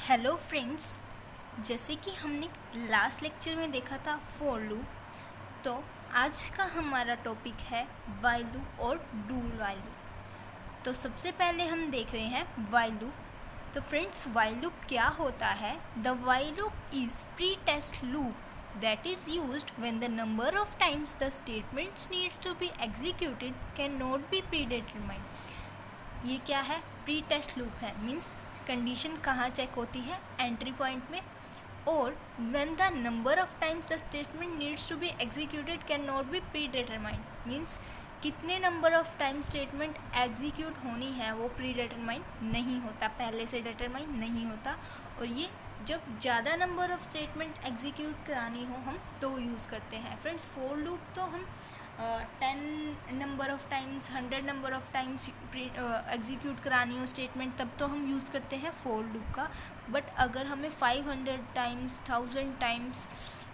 Hello friends, जैसे कि हमने लास्ट लेक्चर में देखा था फॉर लूप, तो आज का हमारा टॉपिक है वाइल लूप और डू वाइल लूप। तो सबसे पहले हम देख रहे हैं वाइल लूप। तो फ्रेंड्स, वाइल लूप क्या होता है? The while loop is pretest loop that is used when the number of times the statements need to be executed can not be predetermined. ये क्या है? Pretest loop है, means condition कहाँ check होती है? Entry point में। और when the number of times the statement needs to be executed can not be predetermined, means कितने number of time statement execute होनी है वो प्री डिटरमाइंड नहीं होता, पहले से डिटरमाइन नहीं होता। और ये जब ज़्यादा नंबर ऑफ स्टेटमेंट एग्जीक्यूट करानी हो हम तो यूज़ करते हैं। फ्रेंड्स, फॉर लूप तो हम 10 number of times, 100 number of times execute करानी हो स्टेटमेंट, तब तो हम यूज़ करते हैं फॉर लूप का। बट अगर हमें 500 टाइम्स, 1000 टाइम्स,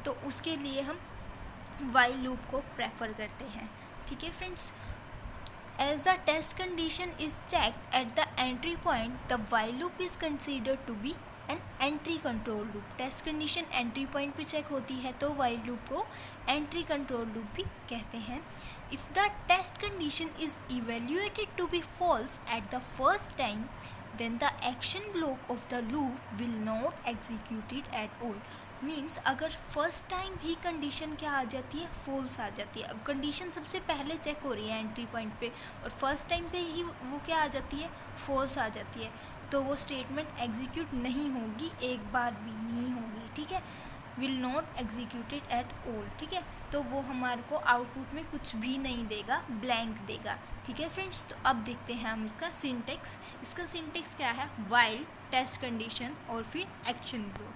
तो उसके लिए हम वाइल लूप को प्रेफर करते हैं। ठीक है friends, as the test condition is checked at the entry point, the while loop is considered to be an entry control loop. Test condition entry point पे चेक होती है तो वाइल लूप को एंट्री कंट्रोल लूप भी कहते हैं। If the test condition is evaluated to be false at the first time, then the action block of the loop will not executed at all। Means अगर first time ही condition क्या आ जाती है? False आ जाती है। अब कंडीशन सबसे पहले check हो रही है एंट्री पॉइंट पे और फर्स्ट टाइम पे ही वो क्या आ जाती है? फॉल्स आ जाती है, तो वो स्टेटमेंट एग्जीक्यूट नहीं होगी, एक बार भी नहीं होगी। ठीक है, will not executed at all. ठीक है, तो वो हमारे को आउटपुट में कुछ भी नहीं देगा, ब्लैंक देगा। ठीक है फ्रेंड्स, तो अब देखते हैं हम इसका सिंटेक्स। इसका सिंटेक्स क्या है? वाइल, टेस्ट कंडीशन और फिर एक्शन ब्लॉक।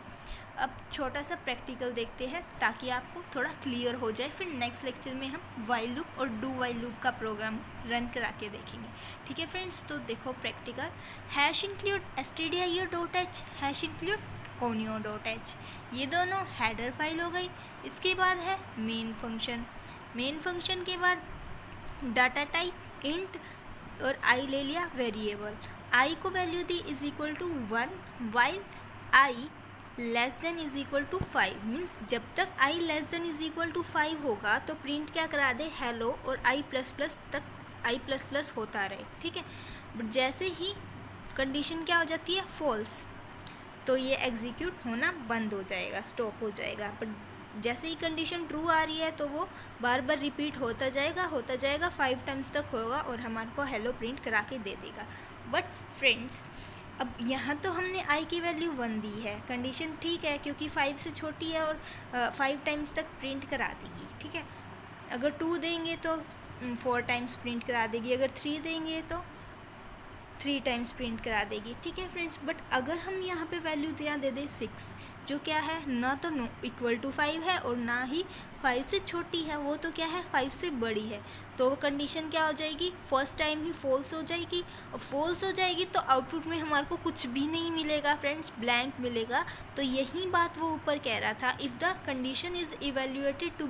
अब छोटा सा प्रैक्टिकल देखते हैं ताकि आपको थोड़ा क्लियर हो जाए। फिर नेक्स्ट लेक्चर में हम वाइल लूप और डू वाइल लूप का प्रोग्राम रन करा के देखेंगे। ठीक है फ्रेंड्स, तो देखो practical. Hash include stdio.h, hash include conio.h, ये दोनों हेडर फाइल हो गई। इसके बाद है मेन फंक्शन। मेन फंक्शन के बाद डाटा टाइप इंट और आई ले लिया वेरिएबल। आई को वैल्यू दी is equal to 1 while I less than is equal to 5। Means जब तक I less than is equal to 5 होगा तो प्रिंट क्या करा दे? हेलो, और आई प्लस प्लस तक आई प्लस प्लस होता रहे। ठीक है, बट जैसे ही कंडीशन क्या हो जाती है? फॉल्स, तो ये एग्जीक्यूट होना बंद हो जाएगा, स्टॉप हो जाएगा। बट जैसे ही कंडीशन ट्रू आ रही है तो वो बार बार रिपीट होता जाएगा 5 टाइम्स तक होगा और हमारे को हेलो प्रिंट करा के दे देगा। बट फ्रेंड्स, अब यहाँ तो हमने आई की वैल्यू 1 दी है, कंडीशन ठीक है क्योंकि 5 से छोटी है और 5 टाइम्स तक प्रिंट करा देगी। ठीक है, अगर 2 देंगे तो 4 टाइम्स प्रिंट करा देगी, अगर 3 देंगे तो 3 टाइम्स प्रिंट करा देगी। ठीक है फ्रेंड्स, बट अगर हम यहाँ पे वैल्यू दे दे 6, जो क्या है? ना तो नो इक्वल टू 5 है और ना ही 5 से छोटी है, वो तो क्या है? 5 से बड़ी है। तो वो कंडीशन क्या हो जाएगी? फर्स्ट टाइम ही फॉल्स हो जाएगी। और फॉल्स हो जाएगी तो आउटपुट में हमारे को कुछ भी नहीं मिलेगा फ्रेंड्स, ब्लैंक मिलेगा। तो यही बात वो ऊपर कह रहा था, if the condition is evaluated to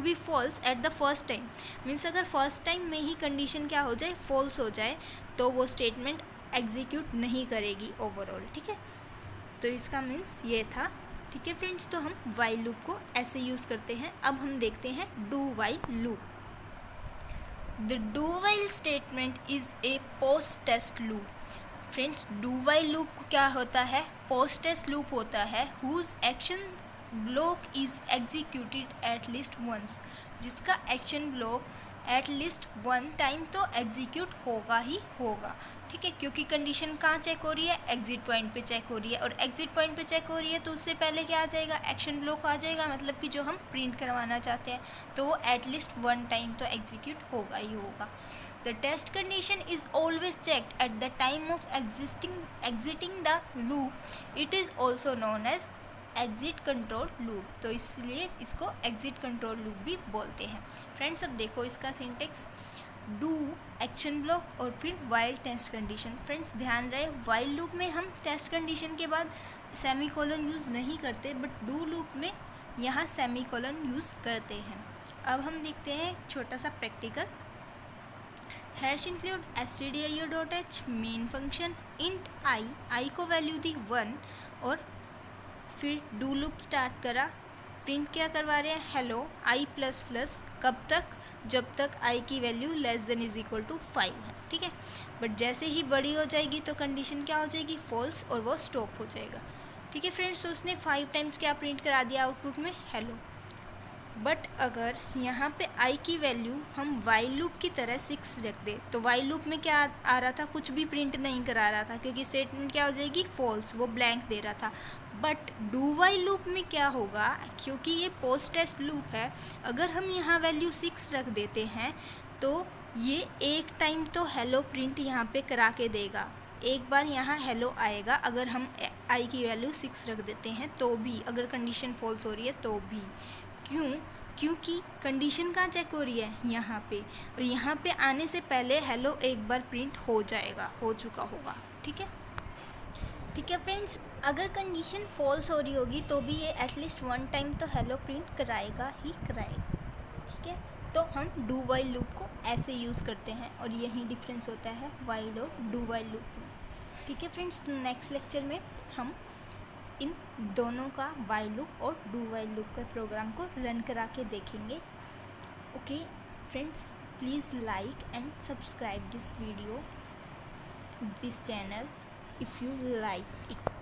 be false at the first time, means अगर फर्स्ट टाइम में ही कंडीशन क्या हो जाए? फॉल्स हो जाए, तो वो स्टेटमेंट एग्जीक्यूट नहीं करेगी ओवरऑल। ठीक है, तो इसका मीन्स ये था। ठीक है फ्रेंड्स, तो हम वाइल लूप को ऐसे यूज़ करते हैं। अब हम देखते हैं do while loop. The do while statement is a post test loop. Friends, do while loop क्या होता है? पोस्ट टेस्ट लूप होता है whose action block is executed at least once, जिसका action block at least 1 time तो execute होगा ही होगा। ठीक है, क्योंकि कंडीशन कहाँ चेक हो रही है? एग्जिट पॉइंट पे चेक हो रही है, और एग्जिट पॉइंट पे चेक हो रही है तो उससे पहले क्या आ जाएगा? एक्शन ब्लॉक आ जाएगा, मतलब कि जो हम प्रिंट करवाना चाहते हैं, तो वो एट लीस्ट 1 टाइम तो एग्जीक्यूट होगा ही होगा। The test condition is always checked at the time of exiting the loop. It is also known as exit control loop, तो इसलिए इसको एग्जिट कंट्रोल लूप भी बोलते हैं। फ्रेंड्स, अब देखो इसका सिंटेक्स, डू एक्शन ब्लॉक और फिर वाइल टेस्ट कंडीशन। फ्रेंड्स, ध्यान रहे वाइल लूप में हम टेस्ट कंडीशन के बाद सेमीकोलन यूज़ नहीं करते, बट डू लूप में यहाँ सेमीकोलन यूज़ करते हैं। अब हम देखते हैं छोटा सा practical. Hash include stdio.h main function int I को वैल्यू दी 1 और फिर डू लूप स्टार्ट करा। प्रिंट क्या करवा रहे हैं, हेलो आई प्लस प्लस, कब तक, जब तक आई की value less than is equal to 5 है, ठीक है। बट जैसे ही बड़ी हो जाएगी तो कंडीशन क्या हो जाएगी, फॉल्स, और वो स्टॉप हो जाएगा, ठीक है फ्रेंड्स। तो उसने 5 टाइम्स क्या प्रिंट करा दिया आउटपुट में, हेलो। बट अगर यहाँ पे आई की वैल्यू हम वाइल लूप की तरह 6 रख दे तो वाइल लूप में क्या आ रहा था, कुछ भी प्रिंट नहीं करा रहा था, क्योंकि स्टेटमेंट क्या हो जाएगी, फॉल्स, वो ब्लैंक दे रहा था। बट डू वाइल लूप में क्या होगा, क्योंकि ये पोस्ट टेस्ट लूप है, अगर हम यहाँ वैल्यू 6 रख देते हैं तो ये एक टाइम तो हेलो प्रिंट यहाँ पे करा के देगा, एक बार यहाँ हेलो आएगा अगर हम आई की वैल्यू 6 रख देते हैं तो भी, अगर कंडीशन फॉल्स हो रही है तो भी। क्यों, क्योंकि कंडीशन कहाँ चेक हो रही है, यहाँ पे, और यहाँ पे आने से पहले हेलो एक बार प्रिंट हो जाएगा, हो चुका होगा, ठीक है। ठीक है फ्रेंड्स, अगर कंडीशन फॉल्स हो रही होगी तो भी ये एटलीस्ट 1 टाइम तो हेलो प्रिंट कराएगा ही कराएगा, ठीक है। तो हम डू वाइल लूप को ऐसे यूज़ करते हैं और यही डिफरेंस होता है वाइल और डू वाइल लूप में, ठीक है फ्रेंड्स। नेक्स्ट लेक्चर में हम इन दोनों का वाइल लूप और डू वाइल लूप का प्रोग्राम को रन करा के देखेंगे। Okay friends, please like and subscribe this video, this channel if you like it.